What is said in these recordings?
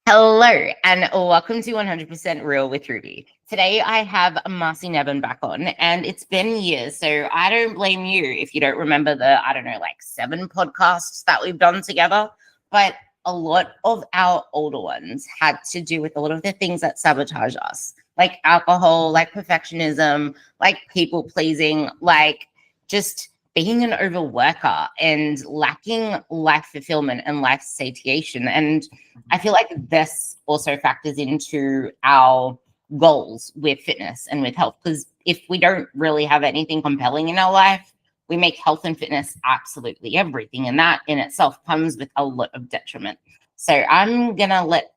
Hello and welcome to 100% Real with Ruby. Today I have Marci Nevin back on, and it's been years, so I don't blame you if you don't remember the, I don't know, like 7 podcasts that we've done together. But a lot of our older ones had to do with a lot of the things that sabotage us, like alcohol, like perfectionism, like people pleasing, like just being an overworker and lacking life fulfillment and life satiation. And I feel like this also factors into our goals with fitness and with health, because if we don't really have anything compelling in our life, we make health and fitness absolutely everything. And that in itself comes with a lot of detriment. So I'm going to let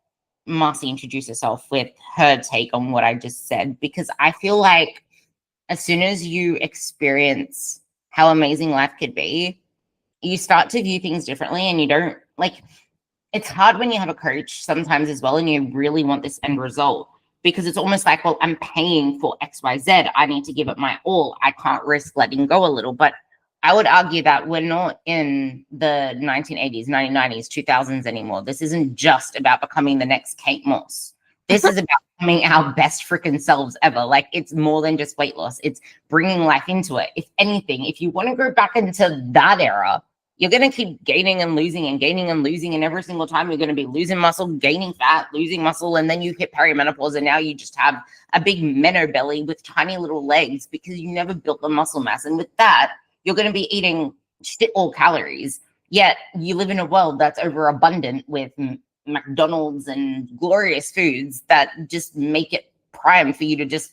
Marci introduce herself with her take on what I just said, because I feel like as soon as you experience how amazing life could be, you start to view things differently, and you don't like, it's hard when you have a coach sometimes as well and you really want this end result, because it's almost like, well, I'm paying for XYZ. I need to give it my all. I can't risk letting go a little. But I would argue that we're not in the 1980s, 1990s, 2000s anymore. This isn't just about becoming the next Kate Moss. This is about becoming our best freaking selves ever. Like, it's more than just weight loss. It's bringing life into it. If anything, if you want to go back into that era, you're going to keep gaining and losing and gaining and losing. And every single time you're going to be losing muscle, gaining fat, losing muscle. And then you hit perimenopause and now you just have a big meno belly with tiny little legs because you never built the muscle mass. And with that, you're going to be eating shit all calories. Yet you live in a world that's overabundant with McDonald's and glorious foods that just make it prime for you to just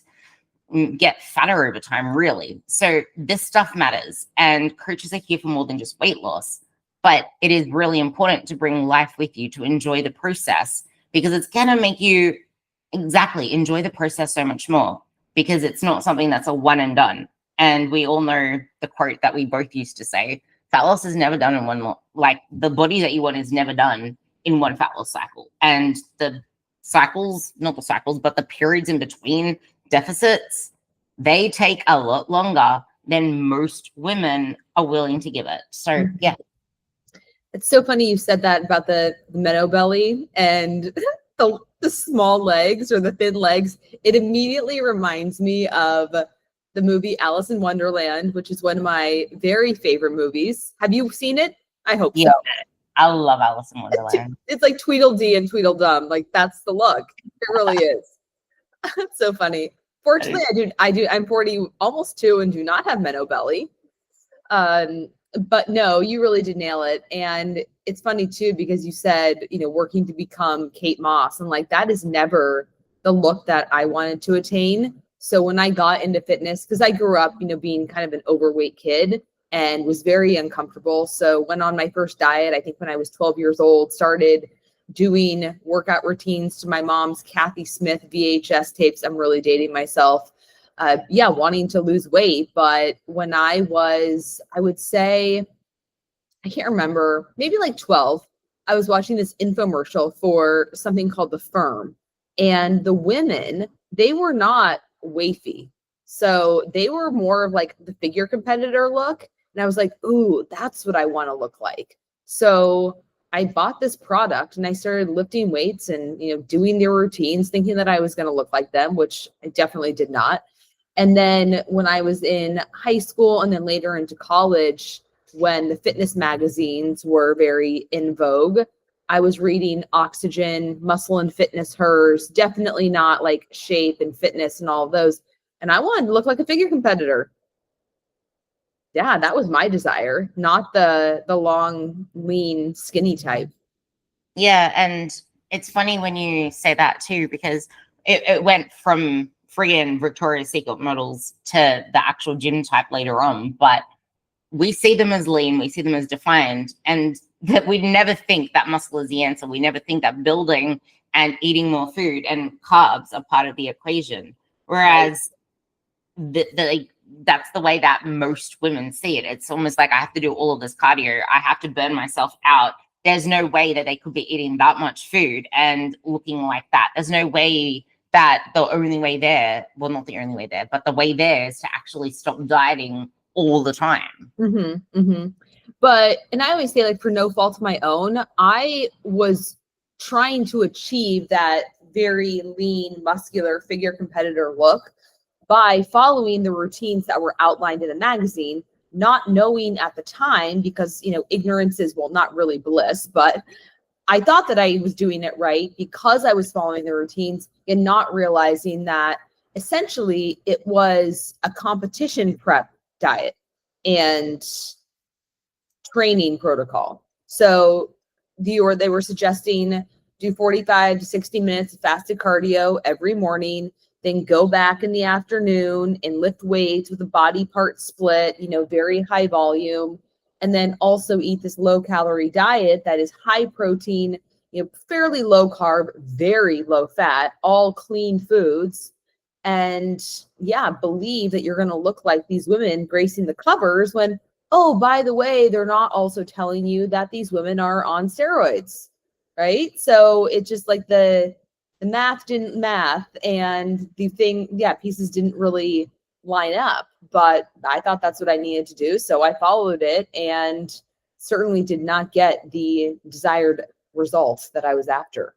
get fatter over time, really. So this stuff matters, and coaches are here for more than just weight loss, but it is really important to bring life with you, to enjoy the process, because it's going to make you enjoy the process so much more, because it's not something that's a one and done. And we all know the quote that we both used to say: fat loss is never done in one, like the body that you want is never done in one fat loss cycle. And the cycles, not the cycles, but the periods in between deficits, they take a lot longer than most women are willing to give it. So yeah. It's so funny you said that about the meadow belly and the small legs or the thin legs. It immediately reminds me of the movie Alice in Wonderland, which is one of my very favorite movies. Have you seen it? I hope so. I love Alice in Wonderland. It's like Tweedledee and Tweedledum. Like, that's the look. It really is. It's so funny. Fortunately, I'm 40, almost 2, and do not have meadow belly. But no, you really did nail it. And it's funny too, because you said, working to become Kate Moss, and like, that is never the look that I wanted to attain. So when I got into fitness, because I grew up, being kind of an overweight kid and was very uncomfortable. So went on my first diet, I think when I was 12 years old, started doing workout routines to my mom's Kathy Smith VHS tapes. I'm really dating myself. Wanting to lose weight. But when I would say, I can't remember, maybe like 12, I was watching this infomercial for something called The Firm. And the women, they were not wafy. So they were more of like the figure competitor look. And I was like, ooh, that's what I want to look like. So I bought this product and I started lifting weights and, doing their routines, thinking that I was going to look like them, which I definitely did not. And then when I was in high school and then later into college, when the fitness magazines were very in vogue, I was reading Oxygen, Muscle and Fitness, Hers, definitely not like Shape and Fitness and all of those. And I wanted to look like a figure competitor. Yeah, that was my desire, not the long, lean, skinny type. Yeah, and it's funny when you say that too, because it went from friggin' Victoria's Secret models to the actual gym type later on. But we see them as lean, we see them as defined, and that we never think that muscle is the answer. We never think that building and eating more food and carbs are part of the equation. Whereas that's the way that most women see it. It's almost like I have to do all of this cardio. I have to burn myself out. There's no way that they could be eating that much food and looking like that. There's no way that the only way there, well, not the only way there, but the way there is to actually stop dieting all the time. Mm-hmm, mm-hmm. But, and I always say, like, for no fault of my own, I was trying to achieve that very lean, muscular figure competitor look by following the routines that were outlined in the magazine, not knowing at the time, because, you know, ignorance is, well, not really bliss, but I thought that I was doing it right because I was following the routines, and not realizing that essentially it was a competition prep diet and training protocol. So they were suggesting do 45 to 60 minutes of fasted cardio every morning, then go back in the afternoon and lift weights with a body part split, you know, very high volume, and then also eat this low calorie diet that is high protein, you know, fairly low carb, very low fat, all clean foods. And yeah, believe that you're going to look like these women gracing the covers when, oh, by the way, they're not also telling you that these women are on steroids, right? So it's just like the math didn't math, and the thing, yeah, pieces didn't really line up, but I thought that's what I needed to do. So I followed it and certainly did not get the desired results that I was after.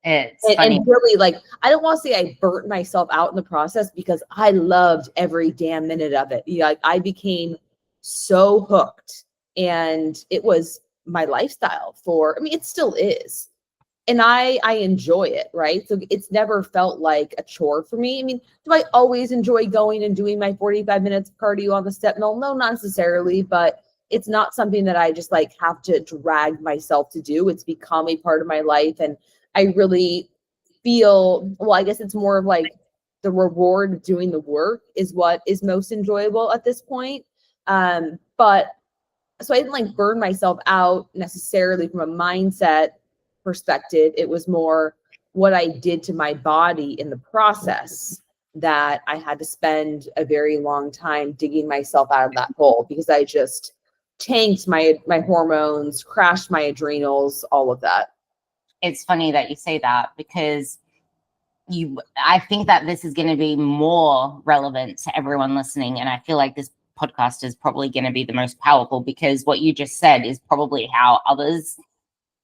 It's funny. And really, like, I don't want to say I burnt myself out in the process, because I loved every damn minute of it. Like, I became so hooked, and it was my lifestyle for, I mean, it still is. And I enjoy it, right? So it's never felt like a chore for me. I mean, do I always enjoy going and doing my 45 minutes of cardio on the step? No, not necessarily, but it's not something that I just like have to drag myself to do. It's become a part of my life. And I really feel, well, I guess it's more of like the reward of doing the work is what is most enjoyable at this point. But so I didn't like burn myself out necessarily from a mindset perspective. It was more what I did to my body in the process that I had to spend a very long time digging myself out of that hole, because I just tanked my hormones, crashed my adrenals, all of that. It's funny that you say that, because I think that this is going to be more relevant to everyone listening. And I feel like this podcast is probably going to be the most powerful, because what you just said is probably how others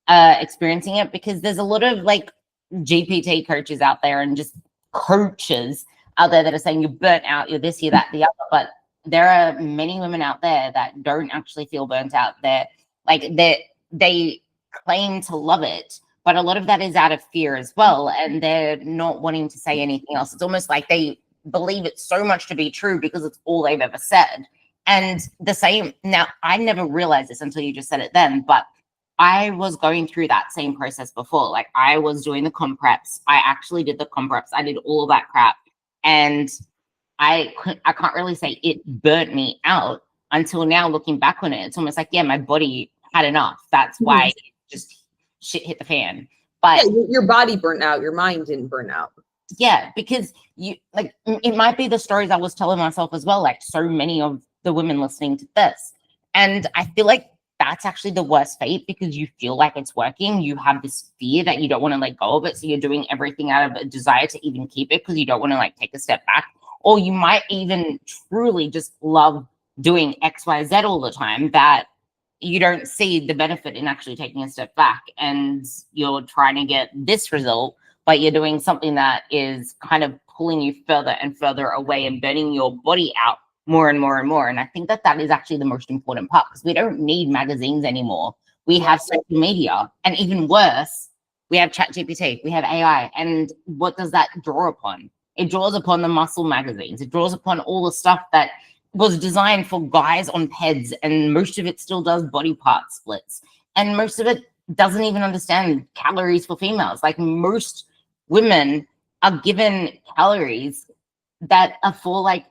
experiencing it, because there's a lot of like GPT coaches out there and just coaches out there that are saying you're burnt out, you're this, you're that, the other. But there are many women out there that don't actually feel burnt out. They claim to love it, but a lot of that is out of fear as well, and they're not wanting to say anything else. It's almost like they believe it so much to be true because it's all they've ever said. And the same, now I never realized this until you just said it then, but I was going through that same process before. Like, I was doing the comp preps. I actually did the comp preps. I did all of that crap. And I can't really say it burnt me out until now, looking back on it. It's almost like, yeah, my body had enough. That's why it just shit hit the fan. But yeah, your body burnt out, your mind didn't burn out. Yeah, because you like, it might be the stories I was telling myself as well, like so many of the women listening to this. And I feel like that's actually the worst fate, because you feel like it's working. You have this fear that you don't want to let go of it. So you're doing everything out of a desire to even keep it, because you don't want to like take a step back. Or you might even truly just love doing XYZ all the time, that you don't see the benefit in actually taking a step back, and you're trying to get this result, but you're doing something that is kind of pulling you further and further away and burning your body out more and more and more. And I think that that is actually the most important part, because we don't need magazines anymore. We have social media, and even worse, we have ChatGPT, we have AI. And what does that draw upon? It draws upon the muscle magazines. It draws upon all the stuff that was designed for guys on PEDs, and most of it still does body part splits. And most of it doesn't even understand calories for females. Like, most women are given calories that are for, like,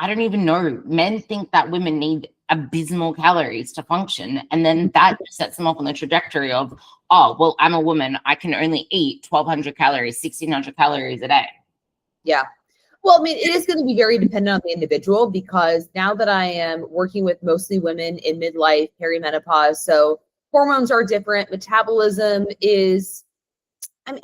I don't even know. Men think that women need abysmal calories to function. And then that sets them off on the trajectory of, oh, well, I'm a woman. I can only eat 1,200 calories, 1,600 calories a day. Yeah. Well, I mean, it is going to be very dependent on the individual, because now that I am working with mostly women in midlife, perimenopause, so hormones are different. Metabolism is,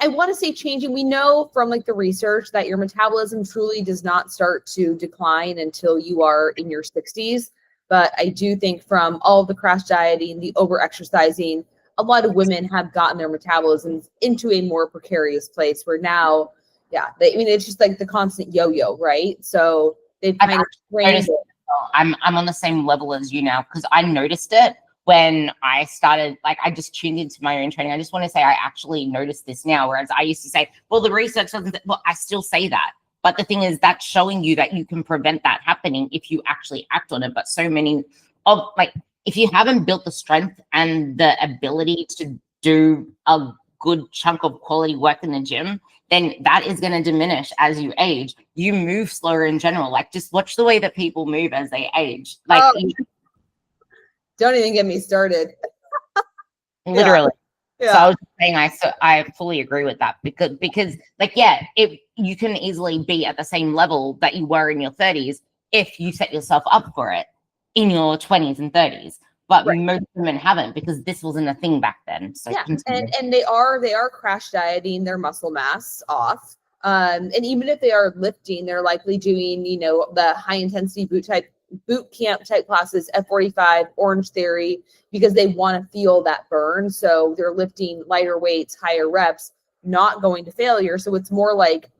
I want to say changing. We know from like the research that your metabolism truly does not start to decline until you are in your 60s. But I do think from all of the crash dieting, the over exercising, a lot of women have gotten their metabolisms into a more precarious place where now, it's just like the constant yo-yo, right? So they've kind of trained it. I'm on the same level as you now, because I noticed it when I started, like, I just tuned into my own training. I just want to say I actually noticed this now, whereas I used to say, well, the research doesn't, well, I still say that. But the thing is, that's showing you that you can prevent that happening if you actually act on it. But so many of, like, if you haven't built the strength and the ability to do a good chunk of quality work in the gym, then that is going to diminish as you age. You move slower in general. Like, just watch the way that people move as they age. Like, don't even get me started. Literally. Yeah. So I was saying, I fully agree with that, because like, you can easily be at the same level that you were in your 30s if you set yourself up for it in your 20s and 30s. But most women haven't, because this wasn't a thing back then. So and they are crash dieting their muscle mass off. And even if they are lifting, they're likely doing, the high intensity boot camp type classes, F45, Orange Theory, because they want to feel that burn. So they're lifting lighter weights, higher reps, not going to failure. So it's more like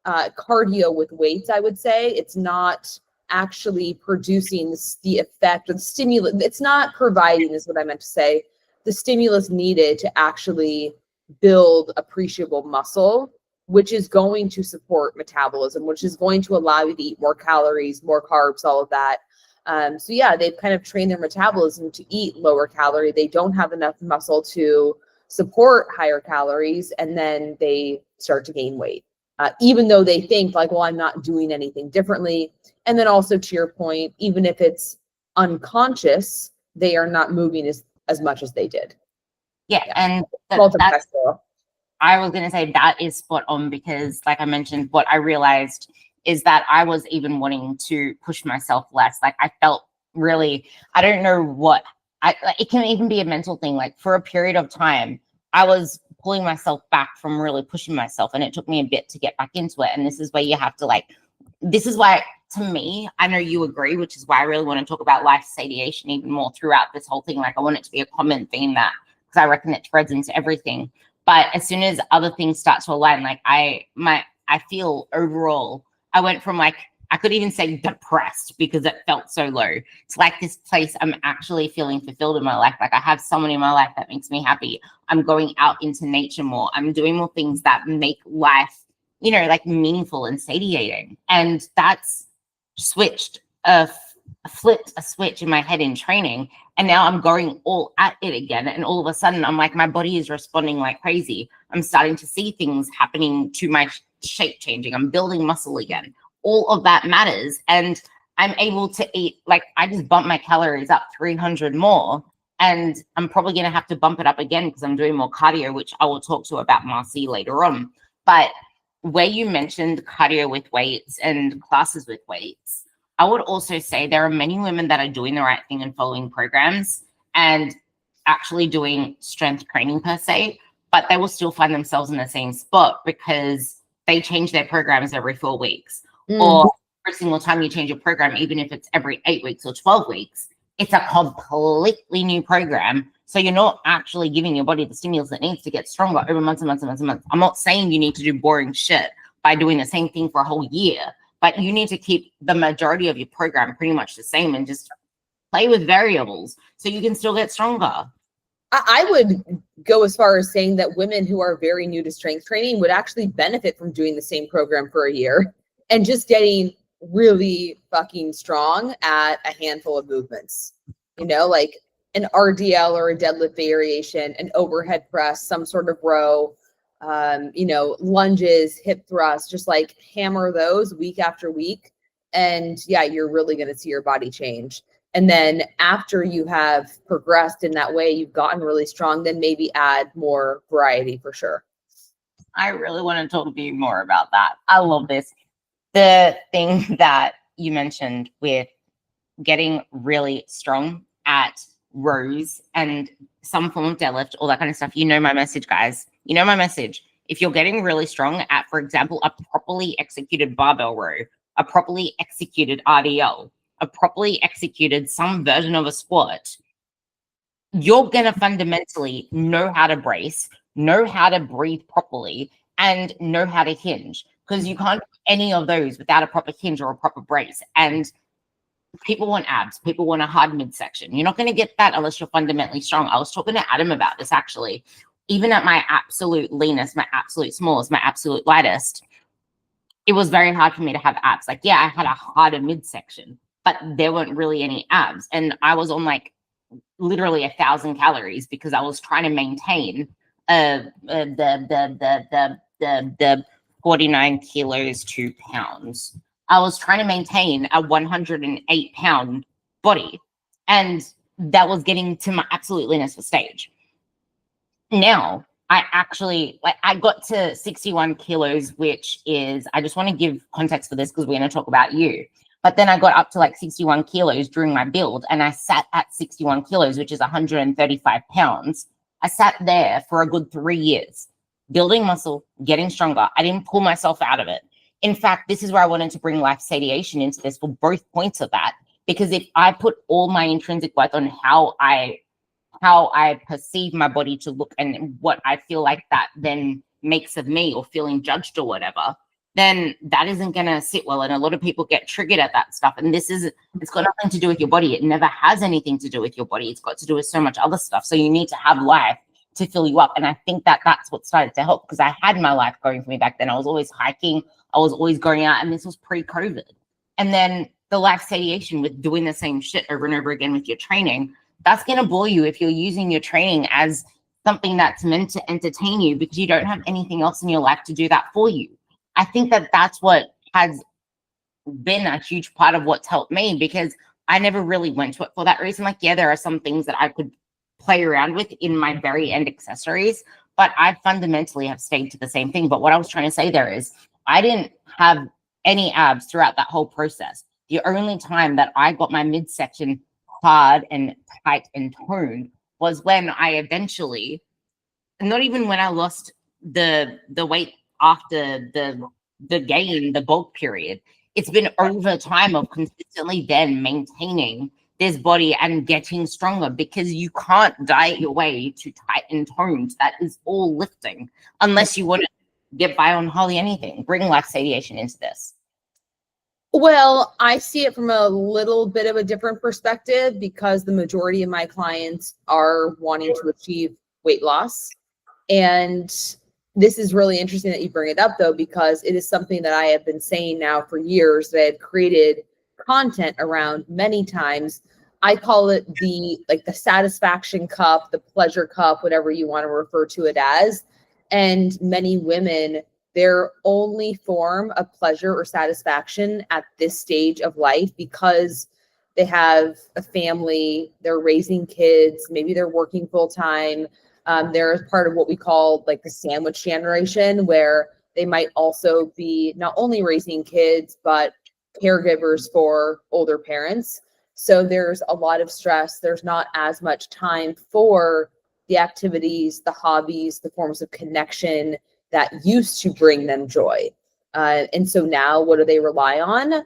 cardio with weights, I would say. It's not actually producing the effect or the stimulus. It's not providing, is what I meant to say, the stimulus needed to actually build appreciable muscle, which is going to support metabolism, which is going to allow you to eat more calories, more carbs, all of that. They've kind of trained their metabolism to eat lower calorie. They don't have enough muscle to support higher calories, and then they start to gain weight. Even though they think like, well, I'm not doing anything differently. And then also, to your point, even if it's unconscious, they are not moving as much as they did. And that's, I was going to say that is spot on, because like I mentioned, what I realized is that I was even wanting to push myself less. Like, I felt really, I don't know what, it can even be a mental thing. Like, for a period of time, I was pulling myself back from really pushing myself, and it took me a bit to get back into it. And this is where you have to, this is why, to me, I know you agree, which is why I really want to talk about life satiation even more throughout this whole thing. Like, I want it to be a common theme, that, because I reckon it threads into everything. But as soon as other things start to align, like I feel overall, I went from, like, I could even say depressed, because it felt so low. It's like this place I'm actually feeling fulfilled in my life. Like, I have someone in my life that makes me happy. I'm going out into nature more. I'm doing more things that make life, like, meaningful and satiating. And that's flipped a switch in my head in training. And now I'm going all at it again. And all of a sudden, I'm like, my body is responding like crazy. I'm starting to see things happening to my shape changing. I'm building muscle again. All of that matters. And I'm able to eat, like, I just bumped my calories up 300 more. And I'm probably going to have to bump it up again, because I'm doing more cardio, which I will talk to about Marci later on. But where you mentioned cardio with weights and classes with weights, I would also say there are many women that are doing the right thing and following programs and actually doing strength training per se, but they will still find themselves in the same spot because they change their programs every 4 weeks. Or every single time you change your program, even if it's every 8 weeks or 12 weeks, it's a completely new program. So you're not actually giving your body the stimulus it needs to get stronger over months and months and months and months. I'm not saying you need to do boring shit by doing the same thing for a whole year, but you need to keep the majority of your program pretty much the same and just play with variables so you can still get stronger. I would go as far as saying that women who are very new to strength training would actually benefit from doing the same program for a year and just getting really fucking strong at a handful of movements, like an RDL or a deadlift variation, an overhead press, some sort of row, lunges, hip thrusts, just like hammer those week after week. And you're really going to see your body change. And then after you have progressed in that way, you've gotten really strong, then maybe add more variety for sure. I really want to talk to you more about that. I love this. The thing that you mentioned with getting really strong at rows and some form of deadlift, all that kind of stuff. You know my message, guys. You know my message. If you're getting really strong at, for example, a properly executed barbell row, a properly executed RDL, a properly executed some version of a squat, you're going to fundamentally know how to brace, know how to breathe properly, and know how to hinge, because you can't do any of those without a proper hinge or a proper brace. And people want abs, people want a hard midsection. You're not going to get that unless you're fundamentally strong. I was talking to Adam about this actually. Even at my absolute leanest, my absolute smallest, my absolute lightest, it was very hard for me to have abs. Like, yeah, I had a harder midsection, but there weren't really any abs. And I was on like literally 1,000 calories because I was trying to maintain the 49 kilos 2 pounds. I was trying to maintain a 108-pound body, and that was getting to my absolute leanest for stage. Now I actually, like, I got to 61 kilos, which is, I just want to give context for this because we're going to talk about you. But then I got up to like 61 kilos during my build, and I sat at 61 kilos, which is 135 pounds. I sat there for a good 3 years, building muscle, getting stronger. I didn't pull myself out of it. In fact, this is where I wanted to bring life satiation into this for both points of that, because if I put all my intrinsic worth on how I perceive my body to look and what I feel like that then makes of me, or feeling judged or whatever, then that isn't going to sit well. And a lot of people get triggered at that stuff. And it's got nothing to do with your body. It never has anything to do with your body. It's got to do with so much other stuff. So you need to have life to fill you up. And I think that that's what started to help, because I had my life going for me back then. I was always hiking. I was always going out, and this was pre-COVID. And then the life satiation with doing the same shit over and over again with your training, that's going to bore you if you're using your training as something that's meant to entertain you, because you don't have anything else in your life to do that for you. I think that that's what has been a huge part of what's helped me, because I never really went to it for that reason. Like, yeah, there are some things that I could play around with in my very end accessories, but I fundamentally have stayed to the same thing. But what I was trying to say there is, I didn't have any abs throughout that whole process. The only time that I got my midsection hard and tight and toned was when I eventually, not even when I lost the weight after the gain, the bulk period. It's been over time of consistently then maintaining this body and getting stronger, because you can't diet your way to tight and toned. That is all lifting, unless you want to get by on hardly anything. Bring life satiation into this. Well, I see it from a little bit of a different perspective, because the majority of my clients are wanting to achieve weight loss. And this is really interesting that you bring it up, though, because it is something that I have been saying now for years, that I've created content around many times. I call it the satisfaction cup, the pleasure cup, whatever you want to refer to it as. And many women, their only form of pleasure or satisfaction at this stage of life, because they have a family, they're raising kids, maybe they're working full time. They're part of what we call like the sandwich generation, where they might also be not only raising kids, but caregivers for older parents. So there's a lot of stress. There's not as much time for the activities, the hobbies, the forms of connection that used to bring them joy. And so now what do they rely on?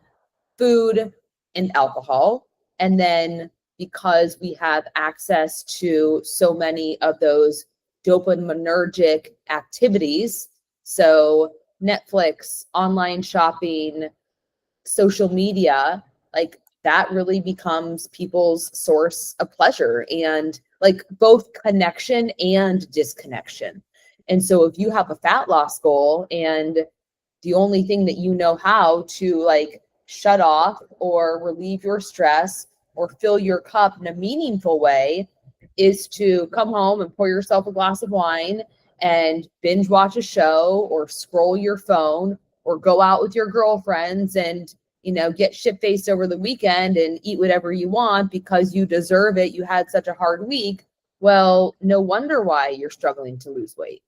Food and alcohol. And then because we have access to so many of those dopaminergic activities, so Netflix, online shopping, social media, like that really becomes people's source of pleasure, and like both connection and disconnection. And so if you have a fat loss goal, and the only thing that you know how to like shut off or relieve your stress or fill your cup in a meaningful way is to come home and pour yourself a glass of wine and binge watch a show, or scroll your phone, or go out with your girlfriends and, you know, get shit-faced over the weekend and eat whatever you want because you deserve it, you had such a hard week, well, no wonder why you're struggling to lose weight.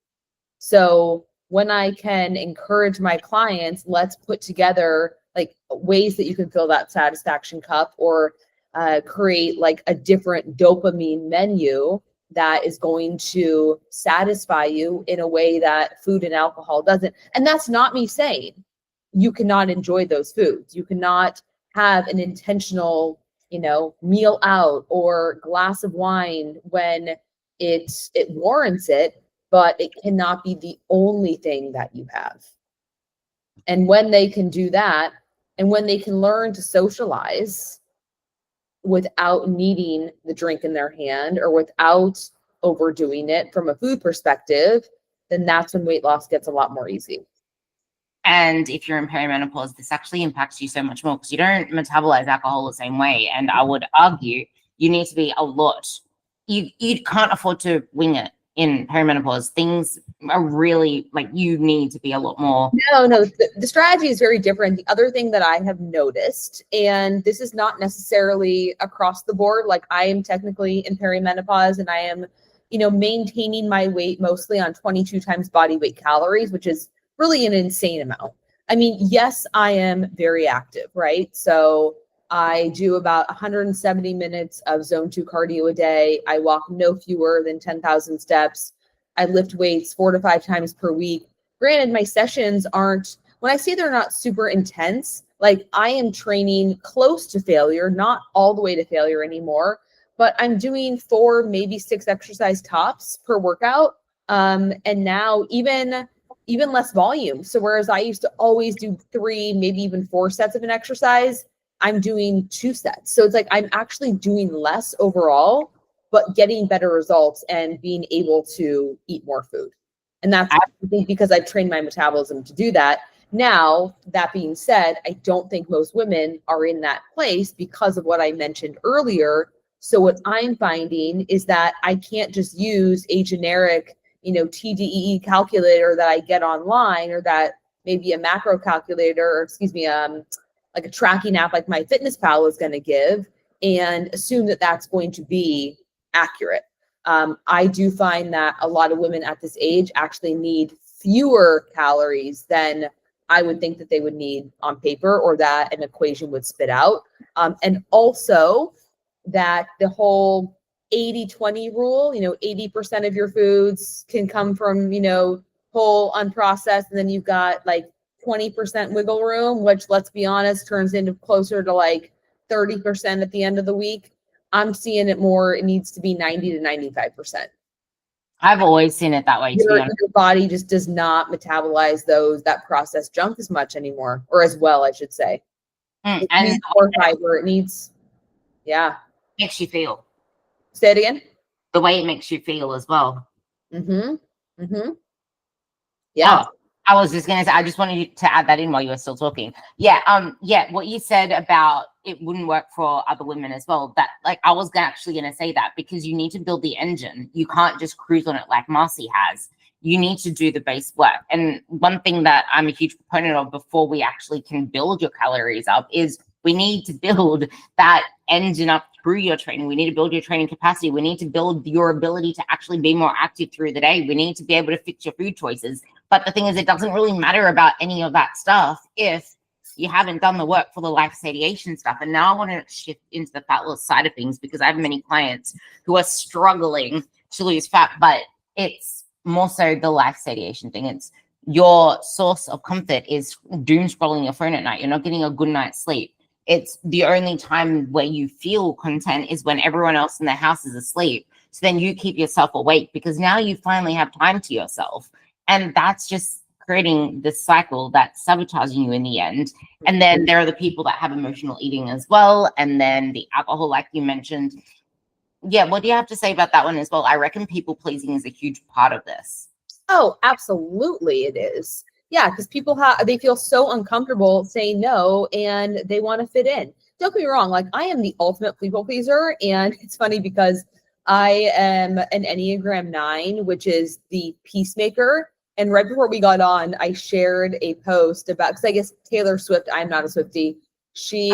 So when I can encourage my clients, let's put together like ways that you can fill that satisfaction cup, or create like a different dopamine menu that is going to satisfy you in a way that food and alcohol doesn't. And that's not me saying you cannot enjoy those foods. You cannot have an intentional meal out or glass of wine when it warrants it, but it cannot be the only thing that you have. And when they can do that, and when they can learn to socialize without needing the drink in their hand or without overdoing it from a food perspective, then that's when weight loss gets a lot more easy. And if you're in perimenopause, this actually impacts you so much more because you don't metabolize alcohol the same way. And I would argue you need to be a lot. You can't afford to wing it in perimenopause. Things are really like you need to be a lot more. No, the strategy is very different. The other thing that I have noticed, and this is not necessarily across the board, like I am technically in perimenopause and I am, maintaining my weight mostly on 22 times body weight calories, which is really an insane amount. I mean, yes, I am very active, right? So I do about 170 minutes of zone 2 cardio a day. I walk no fewer than 10,000 steps. I lift weights 4 to 5 times per week. Granted, my sessions aren't, when I say they're not super intense, like I am training close to failure, not all the way to failure anymore, but I'm doing 4, maybe 6 exercise tops per workout. And now even less volume. So whereas I used to always do 3, maybe even 4 sets of an exercise, I'm doing 2 sets. So it's like I'm actually doing less overall, but getting better results and being able to eat more food. And that's, I think, because I've trained my metabolism to do that. Now, that being said, I don't think most women are in that place because of what I mentioned earlier. So what I'm finding is that I can't just use a generic, TDEE calculator that I get online, or that maybe a macro calculator, or like a tracking app like MyFitnessPal is going to give, and assume that that's going to be accurate. I do find that a lot of women at this age actually need fewer calories than I would think that they would need on paper, or that an equation would spit out. And also that the whole 80-20 rule, 80% of your foods can come from, whole unprocessed, and then you've got like 20% wiggle room, which, let's be honest, turns into closer to like 30% at the end of the week. I'm seeing it more, it needs to be 90 to 95%. I've always seen it that way. Your body just does not metabolize that processed junk as much anymore, or as well, I should say. It needs more fiber. It needs, makes you feel. Say it again. The way it makes you feel as well. Yeah. Oh, I was just gonna say, I just wanted you to add that in while you were still talking. What you said about it wouldn't work for other women as well. That, like, I was actually gonna say that, because you need to build the engine. You can't just cruise on it like Marci has. You need to do the base work. And one thing that I'm a huge proponent of before we actually can build your calories up is we need to build that engine up through your training. We need to build your training capacity. We need to build your ability to actually be more active through the day. We need to be able to fix your food choices. But the thing is, it doesn't really matter about any of that stuff if you haven't done the work for the life satiation stuff. And now I want to shift into the fat loss side of things, because I have many clients who are struggling to lose fat, but it's more so the life satiation thing. It's your source of comfort is doom scrolling your phone at night. You're not getting a good night's sleep. It's the only time where you feel content is when everyone else in the house is asleep. So then you keep yourself awake, because now you finally have time to yourself. And that's just creating this cycle that's sabotaging you in the end. And then there are the people that have emotional eating as well. And then the alcohol, like you mentioned. Yeah, what do you have to say about that one as well? I reckon people pleasing is a huge part of this. Oh, absolutely it is. Yeah, because people they feel so uncomfortable saying no, and they want to fit in. Don't get me wrong, like I am the ultimate people pleaser, and it's funny because I am an Enneagram 9, which is the peacemaker. And right before we got on, I shared a post about, because I guess Taylor Swift, I'm not a Swiftie. She's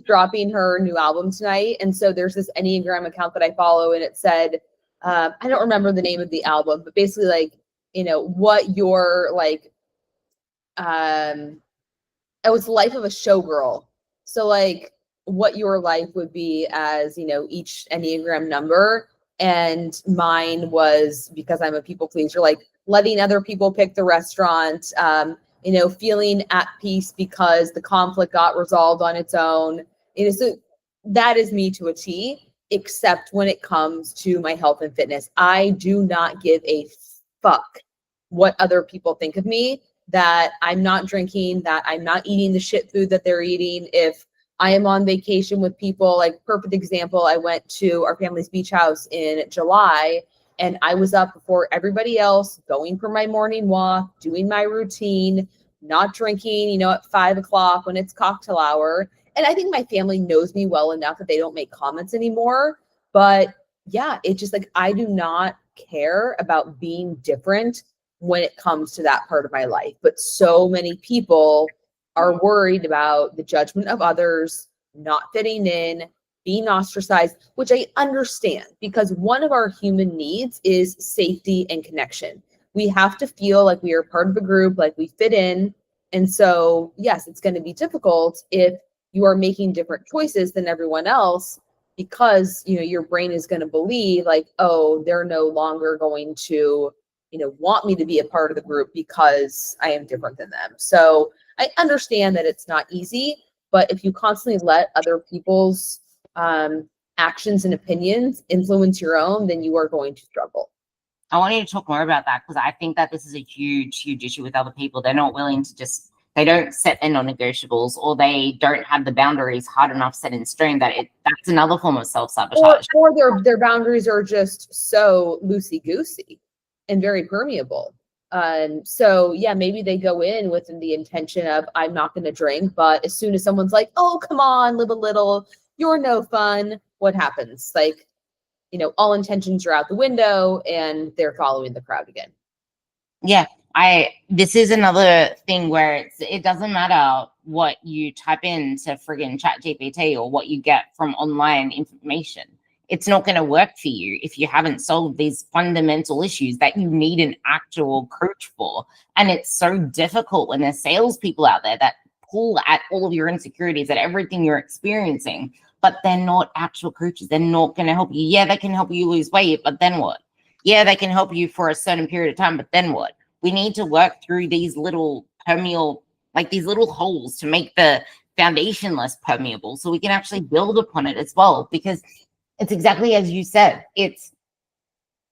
dropping her new album tonight. And so there's this Enneagram account that I follow, and it said, I don't remember the name of the album, but basically like, what your like, it was life of a showgirl. So like what your life would be as, each Enneagram number. And mine was, because I'm a people pleaser, like letting other people pick the restaurant, feeling at peace because the conflict got resolved on its own, So that is me to a T, except when it comes to my health and fitness. I do not give a fuck what other people think of me, that I'm not drinking, that I'm not eating the shit food that they're eating. If I am on vacation with people, like perfect example, I went to our family's beach house in July, and I was up before everybody else, going for my morning walk, doing my routine, not drinking, at 5 o'clock when it's cocktail hour. And I think my family knows me well enough that they don't make comments anymore. But yeah, it's just like, I do not care about being different when it comes to that part of my life. But so many people are worried about the judgment of others, not fitting in, being ostracized, which I understand, because one of our human needs is safety and connection. We have to feel like we are part of a group, like we fit in. And so, yes, it's going to be difficult if you are making different choices than everyone else, because, your brain is going to believe like, oh, they're no longer going to, want me to be a part of the group because I am different than them. So I understand that it's not easy, but if you constantly let other people's actions and opinions influence your own, then you are going to struggle. I want you to talk more about that, because I think that this is a huge, huge issue with other people. They're not willing to they don't set their non-negotiables, or they don't have the boundaries hard enough set in stone that's another form of self-sabotage. Or their boundaries are just so loosey-goosey and very permeable. So yeah, maybe they go in with the intention of, I'm not going to drink, but as soon as someone's like, oh, come on, live a little, you're no fun, what happens? Like, all intentions are out the window and they're following the crowd again. Yeah, this is another thing where it doesn't matter what you type into friggin' ChatGPT or what you get from online information. It's not going to work for you if you haven't solved these fundamental issues that you need an actual coach for. And it's so difficult when there's salespeople out there that pull at all of your insecurities, at everything you're experiencing, but they're not actual coaches. They're not going to help you. Yeah, they can help you lose weight, but then what? Yeah, they can help you for a certain period of time, but then what? We need to work through these little permeable, like these little holes, to make the foundation less permeable so we can actually build upon it as well. Because it's exactly as you said, it's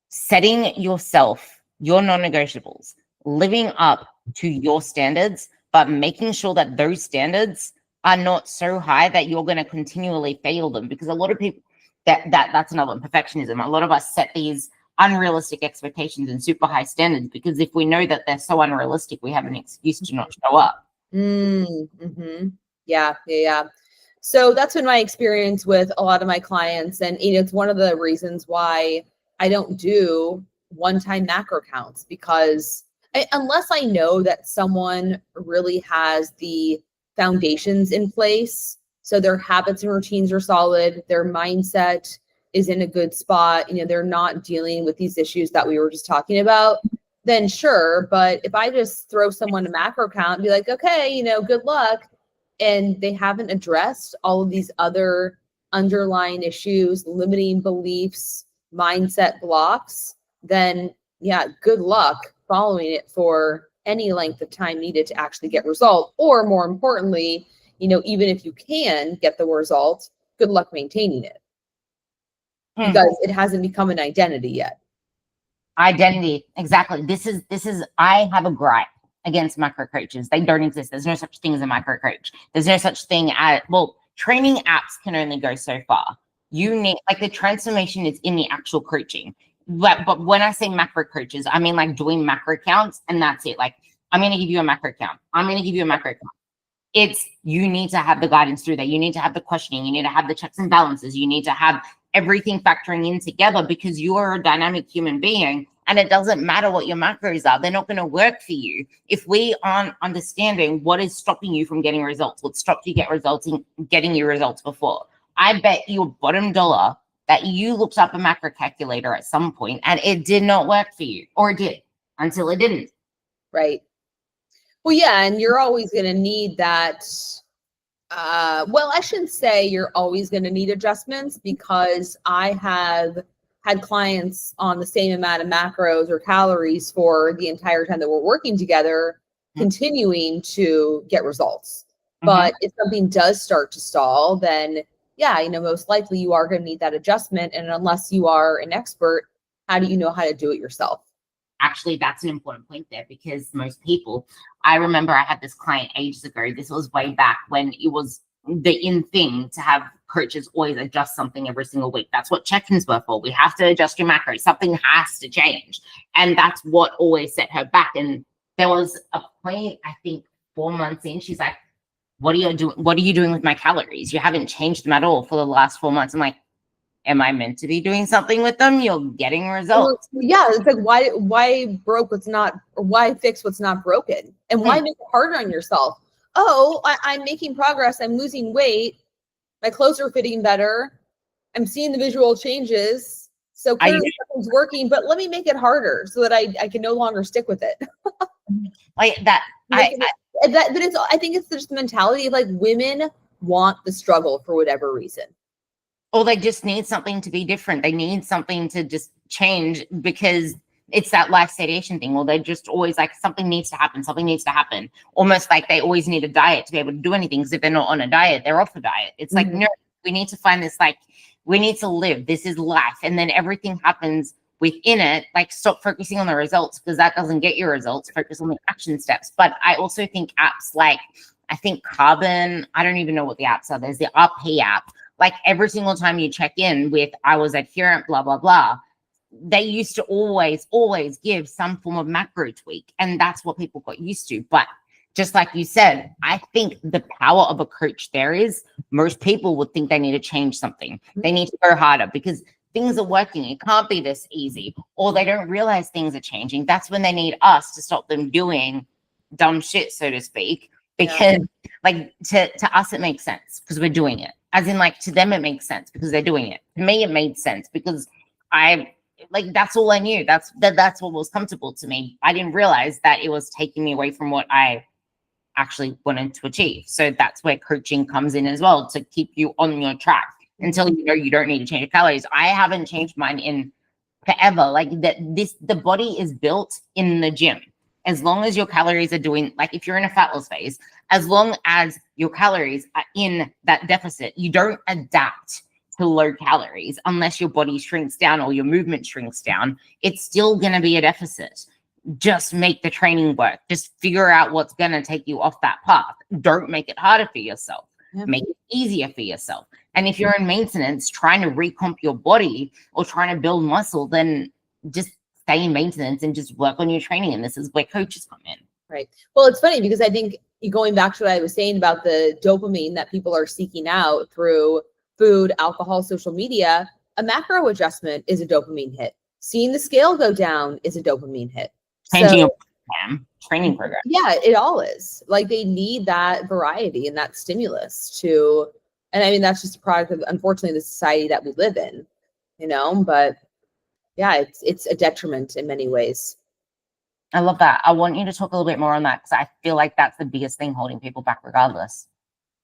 setting yourself, your non-negotiables, living up to your standards, but making sure that those standards are not so high that you're going to continually fail them. Because a lot of people, that's another one, perfectionism. A lot of us set these unrealistic expectations and super high standards, because if we know that they're so unrealistic, we have an excuse to not show up. Mm-hmm. Yeah. So that's been my experience with a lot of my clients. And it's one of the reasons why I don't do one-time macro counts, because unless I know that someone really has the foundations in place, so their habits and routines are solid, their mindset is in a good spot, they're not dealing with these issues that we were just talking about, then sure. But if I just throw someone a macro count and be like, okay, good luck, and they haven't addressed all of these other underlying issues, limiting beliefs, mindset blocks, then yeah, good luck following it for any length of time needed to actually get result. Or more importantly, even if you can get the result, good luck maintaining it, because it hasn't become an identity yet. Identity, exactly. This is I have a gripe against macro coaches. They don't exist. There's no such thing as a macro coach. There's no such thing as, training apps can only go so far. You need, like, the transformation is in the actual coaching. But when I say macro coaches, I mean like doing macro counts, and that's it. Like, I'm going to give you a macro count. I'm going to give you a macro count. It's, you need to have the guidance through that. You need to have the questioning. You need to have the checks and balances. You need to have everything factoring in together, because you are a dynamic human being, and it doesn't matter what your macros are. They're not going to work for you if we aren't understanding what is stopping you from getting results, what stopped you getting your results before. I bet you bottom dollar that you looked up a macro calculator at some point and it did not work for you, or it did until it didn't. Right. Well, yeah, and you're always going to need that. I shouldn't say you're always going to need adjustments, because I have had clients on the same amount of macros or calories for the entire time that we're working together, continuing to get results. But if something does start to stall, then yeah, most likely you are going to need that adjustment. And unless you are an expert, how do you know how to do it yourself? Actually, that's an important point there, because most people, I remember I had this client ages ago. This was way back when it was the in thing to have coaches always adjust something every single week. That's what check-ins were for. We have to adjust your macros. Something has to change. And that's what always set her back. And there was a point, I think 4 months in, she's like, what are you doing? What are you doing with my calories? You haven't changed them at all for the last 4 months. I'm like, am I meant to be doing something with them? You're getting results. Yeah, it's like why broke what's not, or why fix what's not broken, and why make it harder on yourself? Oh, I'm making progress. I'm losing weight. My clothes are fitting better. I'm seeing the visual changes. So clearly something's working, but let me make it harder so that I can no longer stick with it. Like that. But I think it's just the mentality of like women want the struggle for whatever reason. Or they just need something to be different. They need something to just change, because it's that life satiation thing. Well, they're just always like, something needs to happen. Something needs to happen. Almost like they always need a diet to be able to do anything. Because if they're not on a diet, they're off a diet. It's like, no, we need to find this, like, we need to live. This is life. And then everything happens within it. Like, stop focusing on the results, because that doesn't get your results. Focus on the action steps. But I also think apps like, I think Carbon, I don't even know what the apps are. There's the RP app. Like, every single time you check in with, I was adherent, blah, blah, blah, they used to always give some form of macro tweak. And that's what people got used to. But just like you said, I think the power of a coach there is, most people would think they need to change something. They need to go harder because things are working. It can't be this easy. Or they don't realize things are changing. That's when they need us to stop them doing dumb shit, so to speak. Because like to us, it makes sense because we're doing it. As in, like, to them, it makes sense because they're doing it. To me, it made sense because that's all I knew. That's what was comfortable to me. I didn't realize that it was taking me away from what I actually wanted to achieve. So that's where coaching comes in as well, to keep you on your track until you know you don't need to change your calories. I haven't changed mine in forever. Like the body is built in the gym. As long as your calories are doing, like, if you're in a fat loss phase, as long as your calories are in that deficit, you don't adapt to low calories unless your body shrinks down or your movement shrinks down. It's still going to be a deficit. Just make the training work. Just figure out what's going to take you off that path. Don't make it harder for yourself. Make it easier for yourself. And if you're in maintenance, trying to recomp your body or trying to build muscle, then just stay in maintenance and just work on your training. And this is where coaches come in. Right. Well, it's funny because I think, going back to what I was saying about the dopamine that people are seeking out through food, alcohol, social media, a macro adjustment is a dopamine hit. Seeing the scale go down is a dopamine hit. Changing your training program. Yeah, it all is. Like, they need that variety and that stimulus to, and I mean, that's just a product of, unfortunately, the society that we live in, but yeah, it's a detriment in many ways. I love that. I want you to talk a little bit more on that, because I feel like that's the biggest thing holding people back regardless.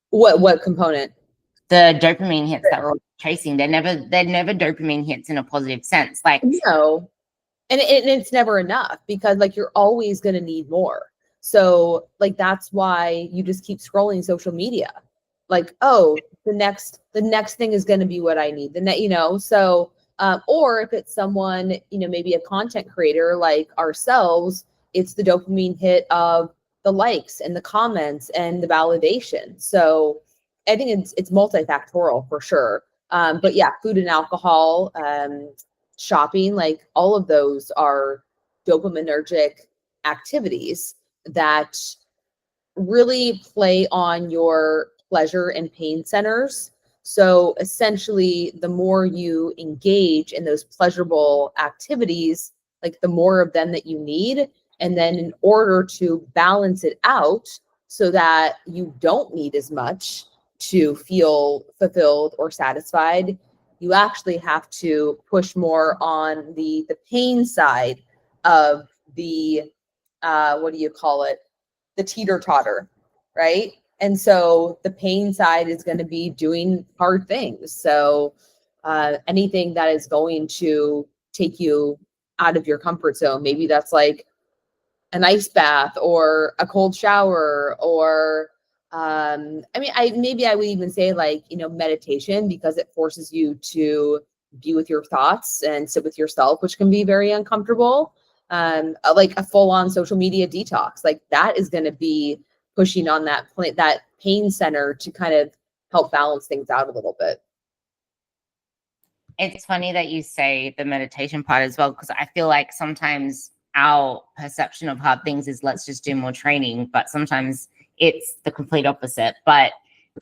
What component? The dopamine hits that we're chasing. They're never dopamine hits in a positive sense. Like, no. And it's never enough, because like, you're always going to need more. So like, that's why you just keep scrolling social media. Like, oh, the next thing is going to be what I need. So or if it's someone, maybe a content creator like ourselves, it's the dopamine hit of the likes and the comments and the validation. So I think it's multifactorial for sure. But yeah, food and alcohol, shopping, like, all of those are dopaminergic activities that really play on your pleasure and pain centers. So essentially, the more you engage in those pleasurable activities, like, the more of them that you need. And then in order to balance it out so that you don't need as much to feel fulfilled or satisfied, you actually have to push more on the pain side of the, the teeter-totter, right? And so the pain side is going to be doing hard things. So anything that is going to take you out of your comfort zone, maybe that's like an ice bath or a cold shower or I would even say like, meditation, because it forces you to be with your thoughts and sit with yourself, which can be very uncomfortable. Like a full-on social media detox, like that is going to be pushing on that pain center to kind of help balance things out a little bit. It's funny that you say the meditation part as well, because I feel like sometimes our perception of hard things is let's just do more training, but sometimes it's the complete opposite. But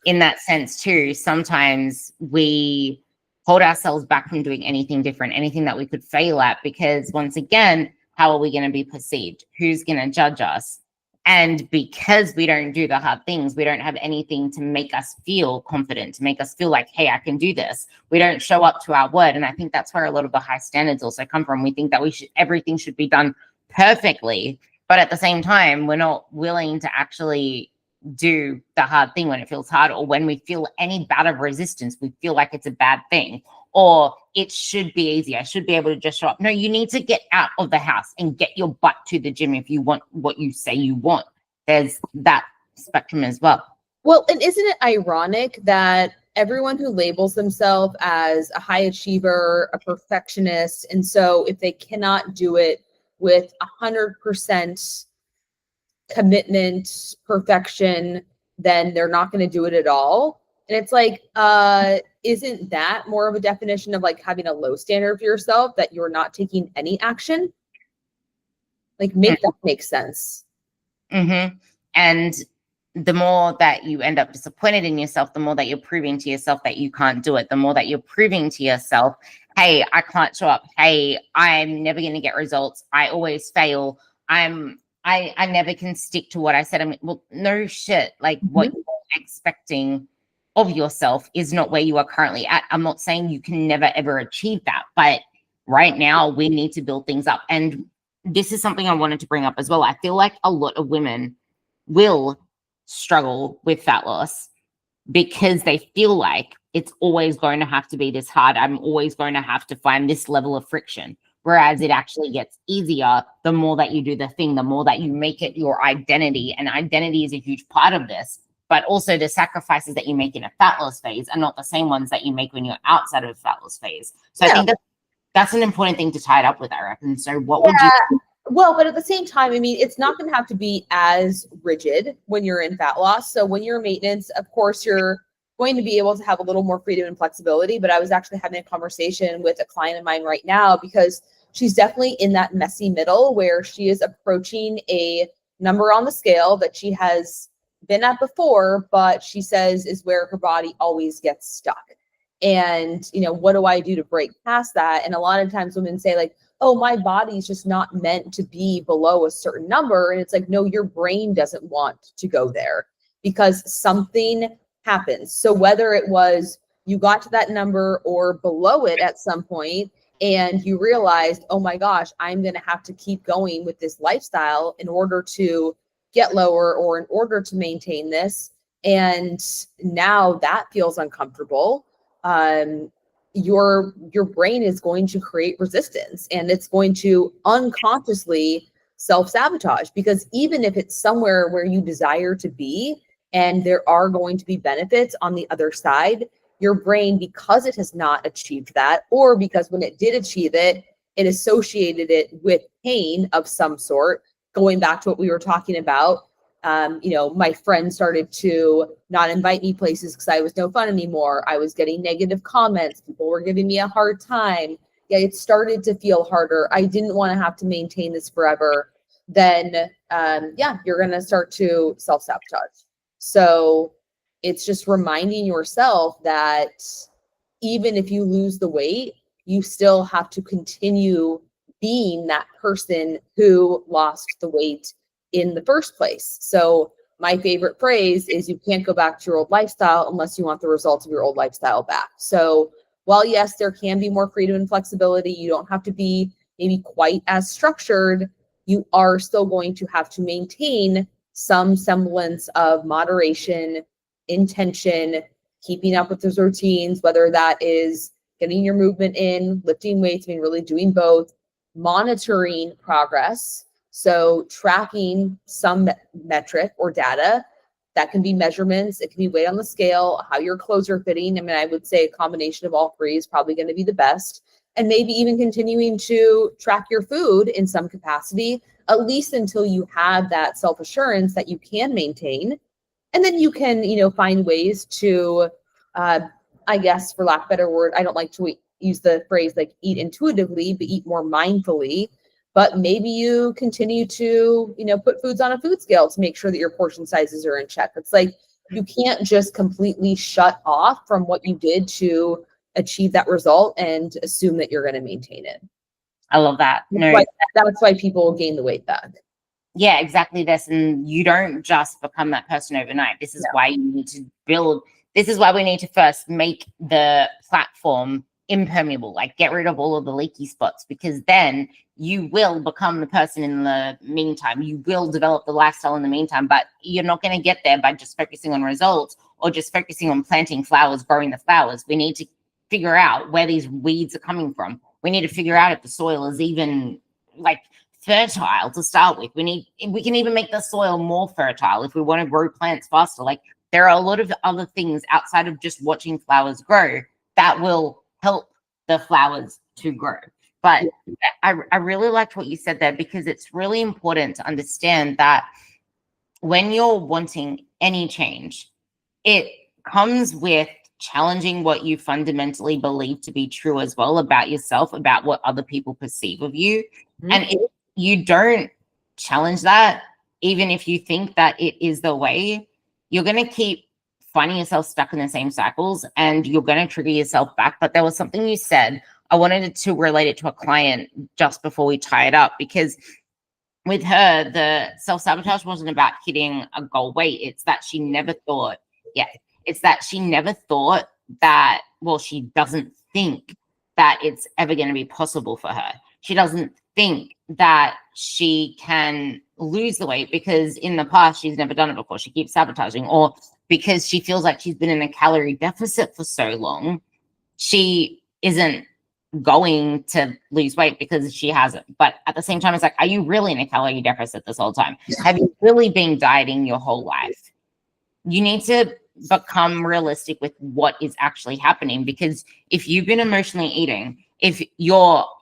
in that sense too, sometimes we hold ourselves back from doing anything different, anything that we could fail at, because once again, how are we going to be perceived? Who's going to judge us? And because we don't do the hard things, we don't have anything to make us feel confident, to make us feel like, hey, I can do this. We don't show up to our word. And I think that's where a lot of the high standards also come from. We think that everything should be done perfectly. But at the same time, we're not willing to actually do the hard thing when it feels hard, or when we feel any bout of resistance, we feel like it's a bad thing, or it should be easy. I should be able to just show up. No, you need to get out of the house and get your butt to the gym if you want what you say you want. There's that spectrum as well. Well, and isn't it ironic that everyone who labels themselves as a high achiever, a perfectionist, and so if they cannot do it with 100% commitment, perfection, then they're not going to do it at all. And it's like, isn't that more of a definition of like having a low standard for yourself, that you're not taking any action? Like, that make sense. Mm-hmm. And the more that you end up disappointed in yourself, the more that you're proving to yourself that you can't do it, the more that you're proving to yourself, hey, I can't show up. Hey, I'm never going to get results. I always fail. I never can stick to what I said. I mean, well, no shit. Like what you're expecting of yourself is not where you are currently at. I'm not saying you can never, ever achieve that, but right now we need to build things up. And this is something I wanted to bring up as well. I feel like a lot of women will struggle with fat loss because they feel like it's always going to have to be this hard. I'm always going to have to find this level of friction. Whereas it actually gets easier the more that you do the thing, the more that you make it your identity. And identity is a huge part of this. But also the sacrifices that you make in a fat loss phase are not the same ones that you make when you're outside of a fat loss phase. So I think that's an important thing to tie it up with, I reckon. So what would you... Well, but at the same time, I mean, it's not going to have to be as rigid when you're in fat loss. So when you're maintenance, of course, you're going to be able to have a little more freedom and flexibility. But I was actually having a conversation with a client of mine right now, because she's definitely in that messy middle where she is approaching a number on the scale that she has been at before, but she says is where her body always gets stuck. And, what do I do to break past that? And a lot of times women say like, oh, my body's just not meant to be below a certain number. And it's like, no, your brain doesn't want to go there because something happens. So whether it was you got to that number or below it at some point, and you realized, oh my gosh, I'm going to have to keep going with this lifestyle in order to get lower or in order to maintain this. And now that feels uncomfortable. Your brain is going to create resistance, and it's going to unconsciously self-sabotage, because even if it's somewhere where you desire to be and there are going to be benefits on the other side, your brain, because it has not achieved that, or because when it did achieve it, it associated it with pain of some sort. Going back to what we were talking about, my friend started to not invite me places because I was no fun anymore. I was getting negative comments. People were giving me a hard time. Yeah, it started to feel harder. I didn't want to have to maintain this forever. Then, you're going to start to self-sabotage. So it's just reminding yourself that even if you lose the weight, you still have to continue being that person who lost the weight in the first place. So my favorite phrase is, you can't go back to your old lifestyle unless you want the results of your old lifestyle back. So while yes, there can be more freedom and flexibility, you don't have to be maybe quite as structured, you are still going to have to maintain some semblance of moderation, intention, keeping up with those routines, whether that is getting your movement in, lifting weights, I mean, really doing both, monitoring progress. So tracking some metric or data, That can be measurements. It can be weight on the scale, how your clothes are fitting. I mean, I would say a combination of all three is probably going to be the best. And maybe even continuing to track your food in some capacity, at least until you have that self-assurance that you can maintain. And then you can, find ways to, I guess, for lack of a better word, I don't like to use the phrase like eat intuitively, but eat more mindfully. But maybe you continue to, put foods on a food scale to make sure that your portion sizes are in check. It's like you can't just completely shut off from what you did to achieve that result and assume that you're going to maintain it. I love that. That's why people gain the weight back. Yeah, exactly this. And you don't just become that person overnight. This is why you need to build. This is why we need to first make the platform impermeable, like get rid of all of the leaky spots, because then you will become the person in the meantime. You will develop the lifestyle in the meantime, but you're not going to get there by just focusing on results or just focusing on planting flowers, growing the flowers. We need to figure out where these weeds are coming from. We need to figure out if the soil is even like fertile to start with. We can even make the soil more fertile if we want to grow plants faster. Like there are a lot of other things outside of just watching flowers grow that will help the flowers to grow. But I really liked what you said there, because it's really important to understand that when you're wanting any change, it comes with challenging what you fundamentally believe to be true as well about yourself, about what other people perceive of you. Mm-hmm. And if you don't challenge that, even if you think that it is the way, you're going to keep finding yourself stuck in the same cycles and you're going to trigger yourself back. But there was something you said, I wanted to relate it to a client just before we tie it up, because with her, the self-sabotage wasn't about hitting a goal weight. It's that she never thought, that, well, she doesn't think that it's ever going to be possible for her. She doesn't think that she can lose the weight because in the past she's never done it before. She keeps sabotaging, or because she feels like she's been in a calorie deficit for so long, she isn't going to lose weight because she hasn't. But at the same time, it's like, are you really in a calorie deficit this whole time? Have you really been dieting your whole life? You need to become realistic with what is actually happening, because if you've been emotionally eating, if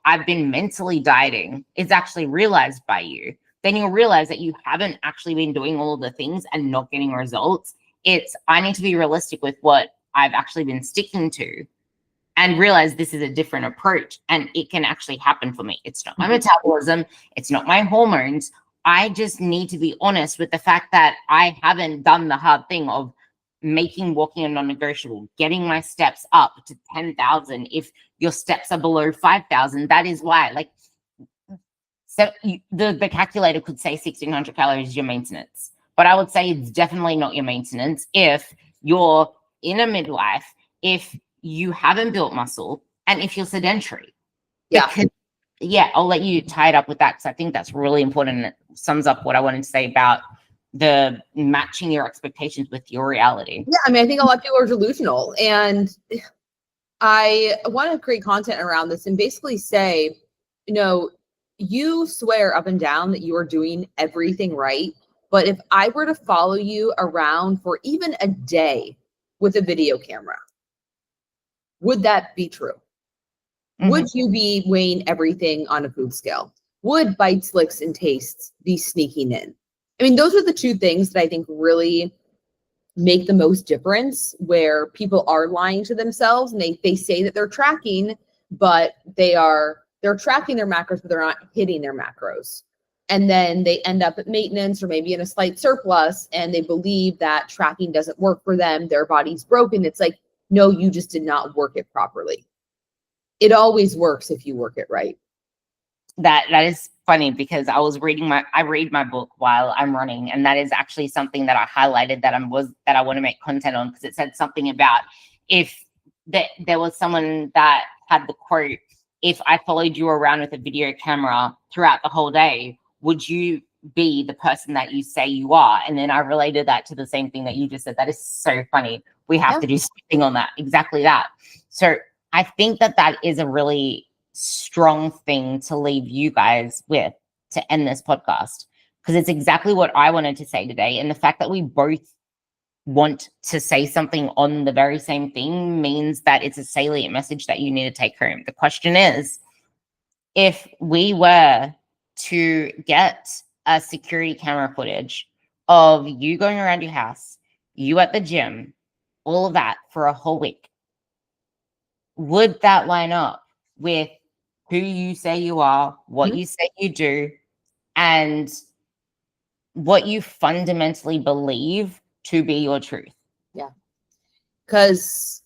I've been mentally dieting, it's actually realized by you, then you'll realize that you haven't actually been doing all of the things and not getting results. I need to be realistic with what I've actually been sticking to and realize this is a different approach and it can actually happen for me. It's not my metabolism. It's not my hormones. I just need to be honest with the fact that I haven't done the hard thing of making walking a non-negotiable, getting my steps up to 10,000. If your steps are below 5,000, that is why. Like, so the calculator could say 1,600 calories is your maintenance, but I would say it's definitely not your maintenance if you're in a midlife, if you haven't built muscle, and if you're sedentary. I'll let you tie it up with that, because I think that's really important, and it sums up what I wanted to say about the matching your expectations with your reality. Yeah, I mean, I think a lot of people are delusional, and I want to create content around this and basically say, you swear up and down that you are doing everything right, but if I were to follow you around for even a day with a video camera, would that be true? Mm-hmm. Would you be weighing everything on a food scale? Would bites, licks, and tastes be sneaking in? I mean, those are the two things that I think really make the most difference, where people are lying to themselves and they say that they're tracking, but they're tracking their macros, but they're not hitting their macros. And then they end up at maintenance or maybe in a slight surplus, and they believe that tracking doesn't work for them. Their body's broken. It's like, no, you just did not work it properly. It always works if you work it right. That is funny, because I read my book while I'm running, and that is actually something that I highlighted that I want to make content on, because it said something about if there was someone that had the quote, if I followed you around with a video camera throughout the whole day, would you be the person that you say you are? And then I related that to the same thing that you just said. That is so funny. We have to do something on that. Exactly that. So I think that is a really strong thing to leave you guys with to end this podcast, because it's exactly what I wanted to say today. And the fact that we both want to say something on the very same thing means that it's a salient message that you need to take home. The question is, if we were to get a security camera footage of you going around your house, you at the gym, all of that for a whole week, would that line up with who you say you are, what you say you do, and what you fundamentally believe to be your truth? Yeah. Because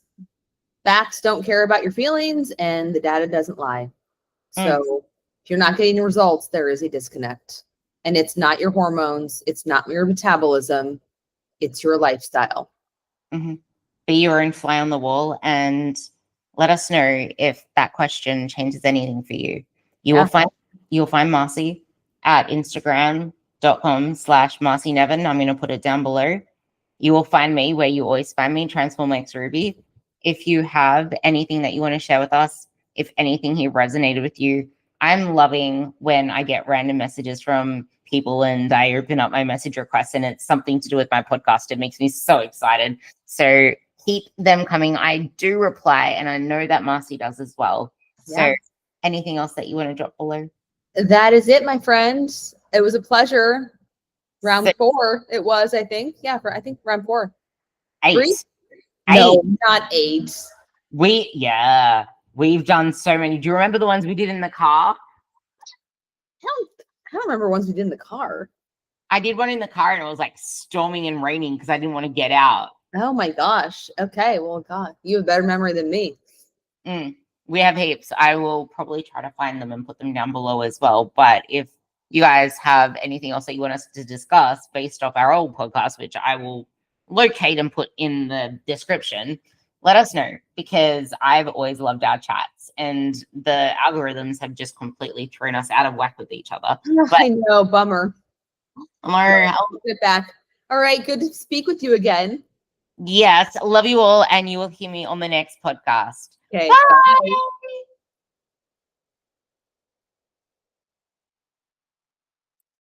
facts don't care about your feelings and the data doesn't lie. So if you're not getting the results, there is a disconnect. And it's not your hormones. It's not your metabolism. It's your lifestyle. Be your own fly on the wall and let us know if that question changes anything for you. You'll find Marci at Instagram.com/Marci Nevin. I'm going to put it down below. You will find me where you always find me, Transform X Ruby. If you have anything that you want to share with us, if anything here resonated with you, I'm loving when I get random messages from people and I open up my message requests and it's something to do with my podcast. It makes me so excited. So keep them coming. I do reply, and I know that Marci does as well. So anything else that you want to drop below? That is it, my friends. It was a pleasure. Round 4, it was, I think. Yeah, I think round 4. 8. 3? No, not 8. We've done so many. Do you remember the ones we did in the car? I don't remember ones we did in the car. I did one in the car and it was like storming and raining because I didn't want to get out. Oh my gosh. Okay. Well, God, you have better memory than me. We have heaps. I will probably try to find them and put them down below as well. But if you guys have anything else that you want us to discuss based off our old podcast, which I will locate and put in the description, let us know, because I've always loved our chats and the algorithms have just completely thrown us out of whack with each other. But I know, bummer. I'll get back. All right, good to speak with you again. Yes, love you all, and you will hear me on the next podcast. Okay. Bye.